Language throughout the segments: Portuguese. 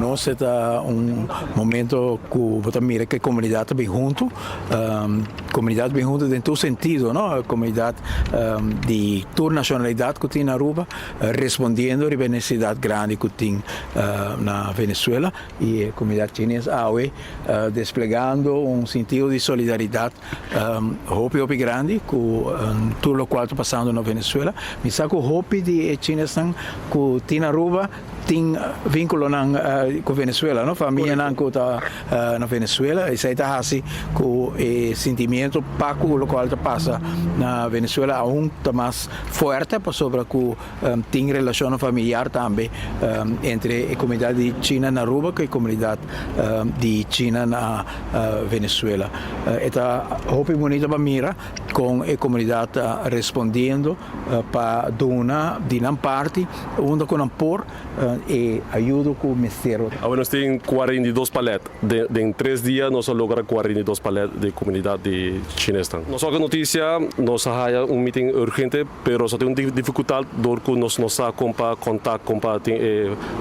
nós está momento que mira que a comunidade está bem junto, comunidade bem junto em todo sentido, não? A comunidade de toda nacionalidade que tem na Aruba, respondendo à necessidade grande que tem na Venezuela, e a comunidade chinesa desplegando sentido de solidariedade hopi grande com tudo o qual está passando na Venezuela. Me sabe que o hopi de China que tem na Aruba tem vínculo com a Venezuela, não? Família que está na Venezuela, e isso está assim com o sentimento para o qual passa na Venezuela está mais forte, sobre que tem relação familiar também entre a comunidade de China na Aruba e a comunidade de China na Venezuela. Está hopi bonita para mira com a comunidade respondendo para donar de uma parte, onde com ampor e ajuda com o ministério. Agora nós temos 42 paletes. Em 3 dias nós logramos 42 paletes de comunidade chinesa. Nós só que notícia, nós temos meeting urgente, mas só tem dificuldade porque nós não sabemos contato com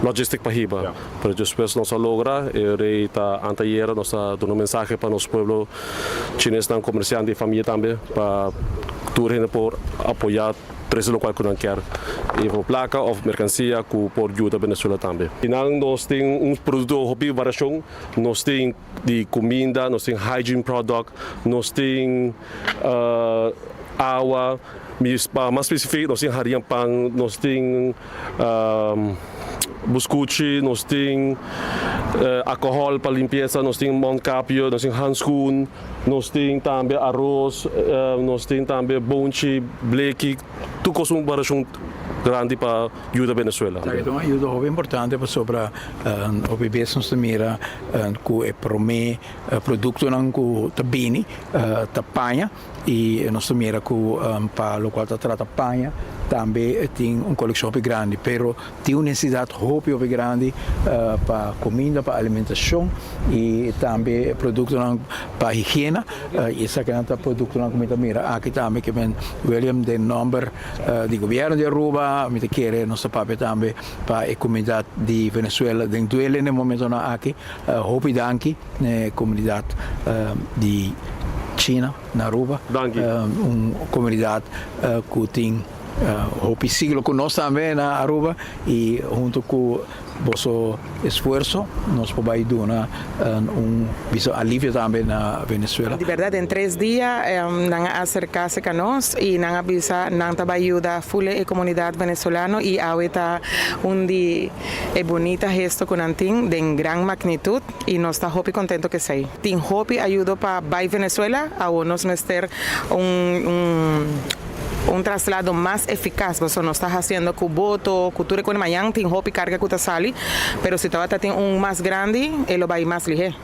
logística para riba. Mas depois nós logramos, e anteayer nós dando mensagem para nosso povo chinês, comerciante e família também, para por apoiar 3 locais que não quer. E por placa ou mercancia que por ajuda a Venezuela também. E nós temos produto hopi variação, nós temos de cuminda, nós temos hygiene product, nós temos água, mais específico, nós temos harinha pão, nós temos biscoito, nós temos álcool para limpeza, nós temos mondkapje, nós temos handschoen, nós temos também arroz, nós temos também bonche, bleque, tudo com variação grande para ajudar a Venezuela. Então, ajuda muito importante sobre o business de mira que é Prome productonan que tabini tapanha e nós mira que para o qual está tapanha também tem coleção grande, pero tem necessidade hopi grande para comida, para alimentação e também produto para higiene. Isso que é produto não como mira aqui também que vem William de número de governo de Aruba, me quer nosso papel também para a comunidade de Venezuela, dentro dele no momento na aqui hopi danki comunidade de China na Aruba, comunidade que tem hopi siglo que nós também na Aruba e junto com vosso esforço nós podemos dar alívio também na Venezuela. De verdade, em 3 dias não acercar-se a nós e não avisa, não ajuda full a comunidade venezuelana e está de bonita gesto que não tem de grande magnitude e nós estamos muito contentos que sei. Tem hopi ajuda para a Venezuela a nós ter traslado más eficaz, porque no estás haciendo cuboto, cultura con mañana, tin hopi carga que te sale, pero si todavía tienes un más grande, él lo va a ir más ligero.